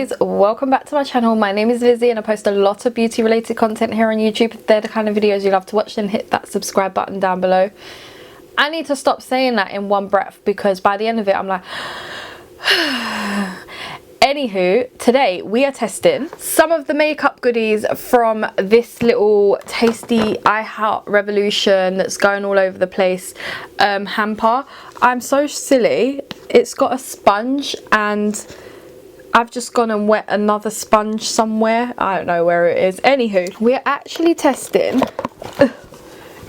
beauties, welcome back to my channel. My name is Lizzie and I post a lot of beauty related content here on YouTube. If they're the kind of videos you love to watch, then hit that subscribe button down below. I need to stop saying that in one breath because by the end of it I'm like anywho, today we are testing some of the makeup goodies from this little tasty I Heart Revolution that's going all over the place hamper. I'm so silly, it's got a sponge and I've just gone and wet another sponge somewhere. I don't know where it is. Anywho, we're actually testing,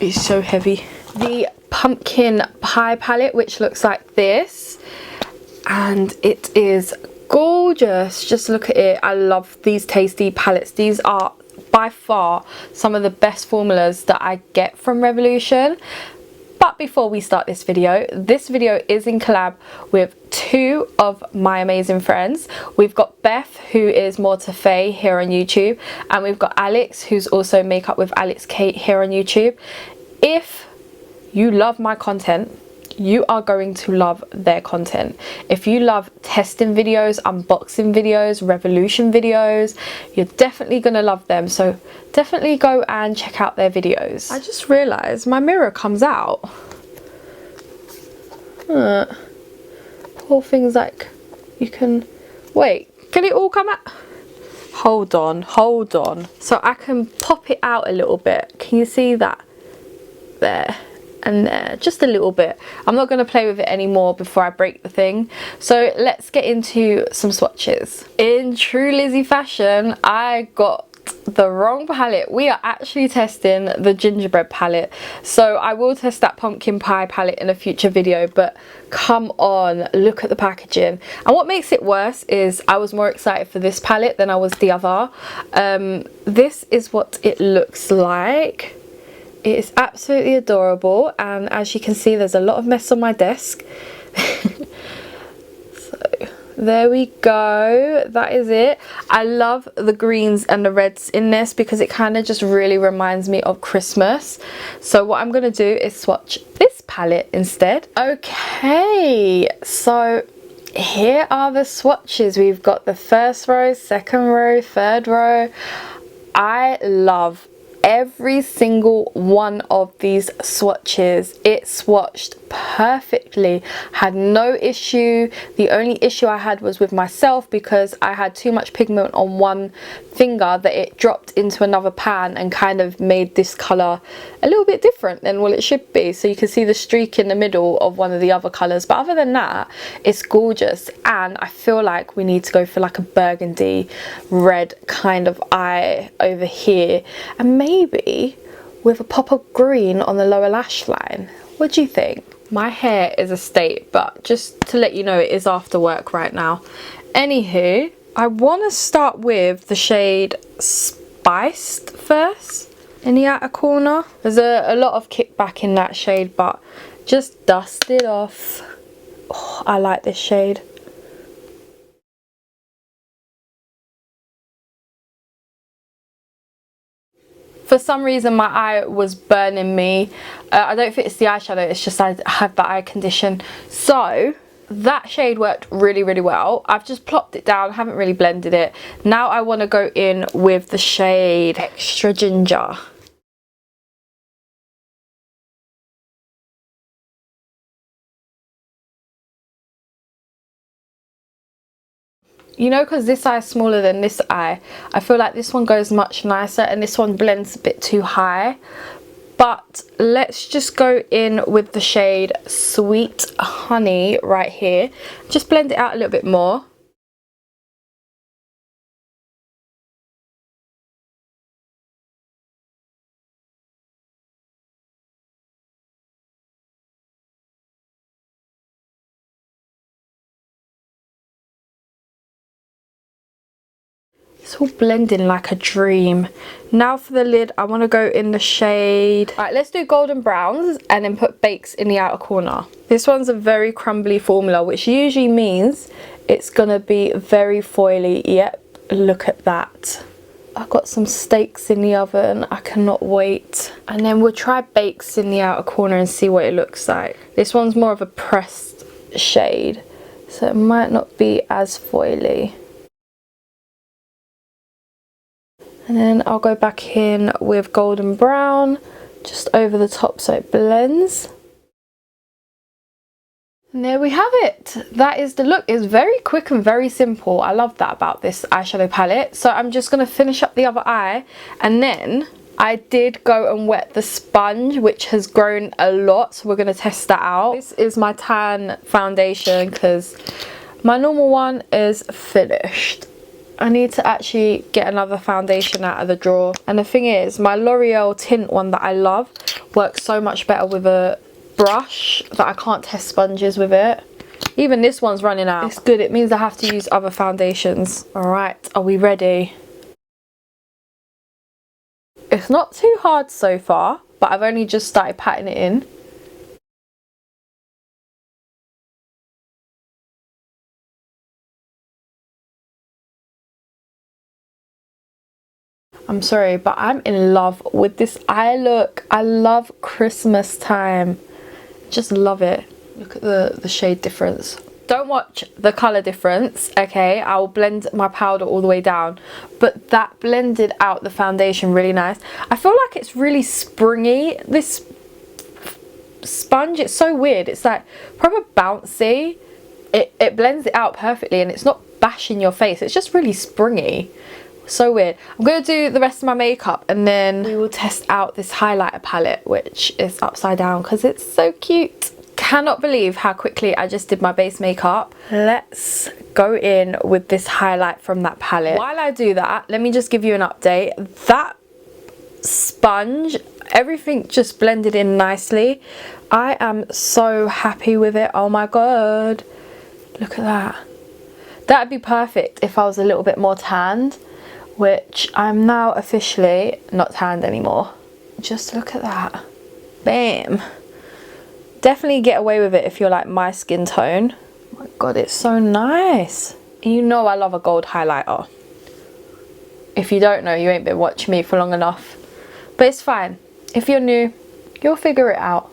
it's so heavy, the pumpkin pie palette, which looks like this, and it is gorgeous. Just look at it. I love these tasty palettes. These are by far some of the best formulas that I get from Revolution. But before we start this video is in collab with two of my amazing friends. We've got Beth, who is Moretofaye here on YouTube, and we've got Alex, who's also Makeupwithalixkate here on YouTube. If you love my content, you are going to love their content. If you love testing videos, unboxing videos, Revolution videos, you're definitely gonna love them. So definitely go and check out their videos. I just realized my mirror comes out. Whole thing's like, you can wait, can it all come out? Hold on, so I can pop it out a little bit. Can you see that? There and there, just a little bit. I'm not going to play with it anymore before I break the thing. So let's get into some swatches. In true Lizzie fashion, I got the wrong palette. We are actually testing the Gingerbread palette, so I will test that pumpkin pie palette in a future video. But come on, look at the packaging. And what makes it worse is I was more excited for this palette than I was the other. This is what it looks like. It is absolutely adorable, and as you can see there's a lot of mess on my desk. So there we go, that is it. I love the greens and the reds in this because it kind of just really reminds me of Christmas. So what I'm going to do is swatch this palette instead. Okay, so here are the swatches. We've got the first row, second row, third row. I love every single one of these swatches. It swatched perfectly, had no issue. The only issue I had was with myself because I had too much pigment on one finger that it dropped into another pan and kind of made this colour a little bit different than what it should be. So you can see the streak in the middle of one of the other colours, but other than that it's gorgeous. And I feel like we need to go for like a burgundy red kind of eye over here, and maybe with a pop of green on the lower lash line. What do you think? My hair is a state, but just to let you know, it is after work right now. Anywho, I want to start with the shade Spiced first in the outer corner. There's a lot of kickback in that shade, but just dust it off. Oh, I like this shade. For some reason my eye was burning me. I don't think it's the eyeshadow, it's just I have that eye condition. So that shade worked really well. I've just plopped it down, haven't really blended it. Now I want to go in with the shade Extra Ginger. You know, because this eye is smaller than this eye, I feel like this one goes much nicer and this one blends a bit too high. But let's just go in with the shade Sweet Honey right here. Just blend it out a little bit more. It's all blending like a dream. Now for the lid, I want to go in the shade. Alright, let's do golden browns and then put bakes in the outer corner. This one's a very crumbly formula, which usually means it's going to be very foily. Yep, look at that. I've got some steaks in the oven. I cannot wait. And then we'll try bakes in the outer corner and see what it looks like. This one's more of a pressed shade, so it might not be as foily. And then I'll go back in with golden brown just over the top so it blends. And there we have it. That is the look. It's very quick and very simple. I love that about this eyeshadow palette. So I'm just going to finish up the other eye, and then I did go and wet the sponge, which has grown a lot, so we're going to test that out. This is my tan foundation because my normal one is finished. I need to actually get another foundation out of the drawer. And the thing is, my L'Oreal tint one that I love works so much better with a brush that I can't test sponges with it. Even this one's running out. It's good. It means I have to use other foundations. All right, are we ready? It's not too hard so far, but I've only just started patting it in. I'm sorry, but I'm in love with this eye look. I love Christmas time. Just love it. Look at the shade difference. Don't watch the colour difference, okay? I'll blend my powder all the way down. But that blended out the foundation really nice. I feel like it's really springy, this sponge. It's so weird. It's like proper bouncy. It blends it out perfectly, and it's not bashing your face. It's just really springy. So weird. I'm going to do the rest of my makeup, and then we will test out this highlighter palette, which is upside down because it's so cute. Cannot believe how quickly I just did my base makeup. Let's go in with this highlight from that palette. While I do that, let me just give you an update. That sponge, everything just blended in nicely. I am so happy with it. Oh my god, look at that. That'd be perfect if I was a little bit more tanned, which I'm now officially not tanned anymore. Just look at that. Bam. Definitely get away with it if you're like my skin tone. Oh my god, it's so nice. You know I love a gold highlighter. If you don't know, you ain't been watching me for long enough. But it's fine. If you're new, you'll figure it out.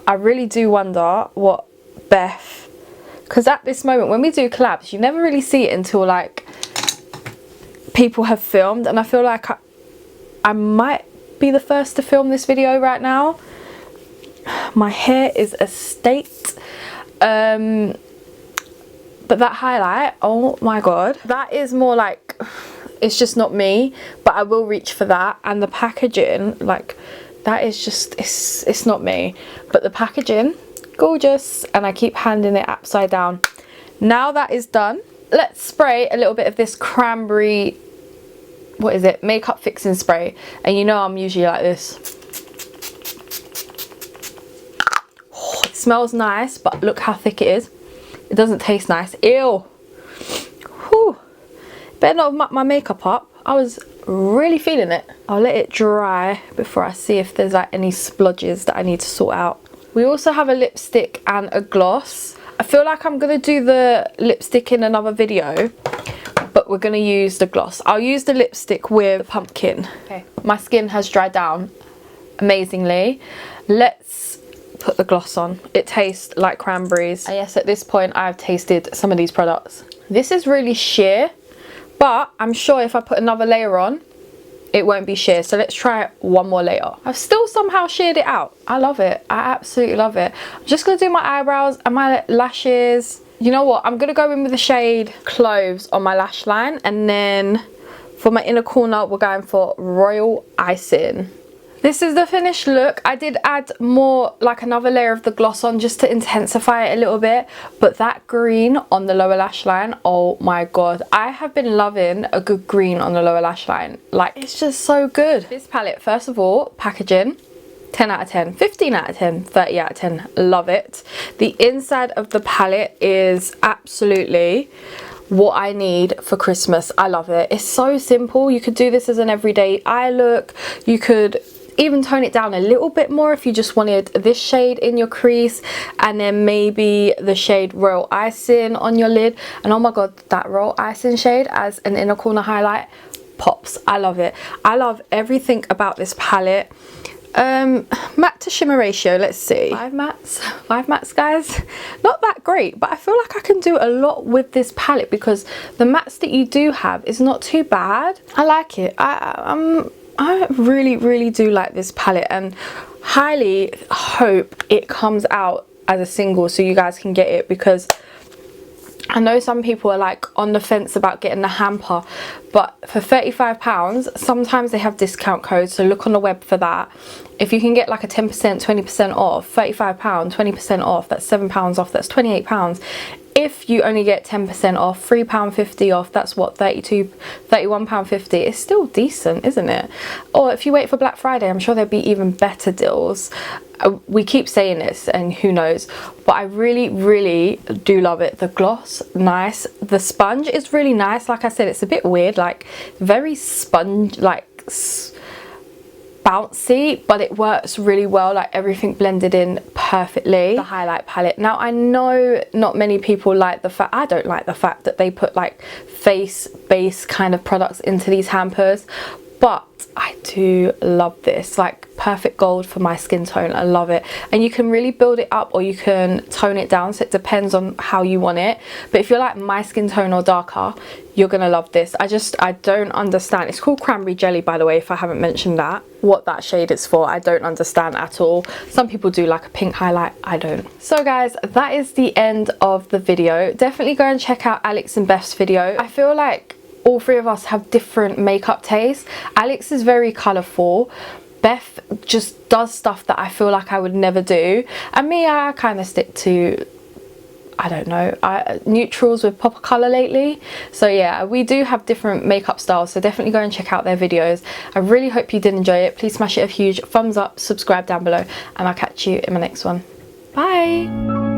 I really do wonder what Beth... Because at this moment, when we do collabs, you never really see it until like people have filmed. And I feel like I might be the first to film this video right now. My hair is a state. But that highlight, oh my god, that is more like, it's just not me, but I will reach for that. And the packaging, like, that is just, it's not me, but the packaging, gorgeous. And I keep handing it upside down. Now that is done, let's spray a little bit of this cranberry, what is it, makeup fixing spray. And you know I'm usually like this. Oh, it smells nice, but look how thick it is. It doesn't taste nice. Ew. Whew. Better not have mucked my makeup up. I was really feeling it. I'll let it dry before I see if there's like any splodges that I need to sort out. We also have a lipstick and a gloss. I feel like I'm going to do the lipstick in another video, but we're going to use the gloss. I'll use the lipstick with pumpkin. Okay. My skin has dried down amazingly. Let's put the gloss on. It tastes like cranberries. And yes, at this point I've tasted some of these products. This is really sheer, but I'm sure if I put another layer on, it won't be sheer. So let's try one more layer. I've still somehow sheared it out. I love it. I absolutely love it. I'm just gonna do my eyebrows and my lashes. You know what? I'm gonna go in with the shade Cloves on my lash line, and then for my inner corner, we're going for Royal Icing. This is the finished look. I did add more, like another layer of the gloss on just to intensify it a little bit. But that green on the lower lash line, oh my god. I have been loving a good green on the lower lash line. Like, it's just so good. This palette, first of all, packaging, 10 out of 10, 15 out of 10, 30 out of 10. Love it. The inside of the palette is absolutely what I need for Christmas. I love it. It's so simple. You could do this as an everyday eye look. You could even tone it down a little bit more if you just wanted this shade in your crease, and then maybe the shade Royal Icing on your lid. And oh my god, that Royal Icing shade as an inner corner highlight pops. I love it. I love everything about this palette. Matte to shimmer ratio, let's see. 5 mattes guys. Not that great, but I feel like I can do a lot with this palette because the mattes that you do have is not too bad. I like it. I really do like this palette, and highly hope it comes out as a single so you guys can get it, because I know some people are like on the fence about getting the hamper, but for £35 sometimes they have discount codes, so look on the web for that. If you can get like a 10% 20% off, £35 20% off, that's £7 off, that's £28. If you only get 10% off, £3.50 off, that's what, £31.50. It's still decent, isn't it? Or if you wait for Black Friday, I'm sure there'll be even better deals. We keep saying this and who knows, but I really do love it. The gloss, nice. The sponge is really nice. Like I said, it's a bit weird, like very sponge, like bouncy, but it works really well, like everything blended in perfectly. The highlight palette, now I know not many people like the fact, I don't like the fact that they put like face base kind of products into these hampers, but I do love this. Like perfect gold for my skin tone, I love it. And you can really build it up or you can tone it down, so it depends on how you want it. But if you're like my skin tone or darker, you're gonna love this. I don't understand, it's called Cranberry Jelly, by the way, if I haven't mentioned that, what that shade is for. I don't understand at all. Some people do like a pink highlight, I don't. So guys, that is the end of the video. Definitely go and check out Alex and Beth's video. I feel like all three of us have different makeup tastes. Alex is very colourful. Beth just does stuff that I feel like I would never do. And me, I kind of stick to, I don't know, neutrals with pop of colour lately. So yeah, we do have different makeup styles, so definitely go and check out their videos. I really hope you did enjoy it. Please smash it a huge thumbs up, subscribe down below, and I'll catch you in my next one. Bye!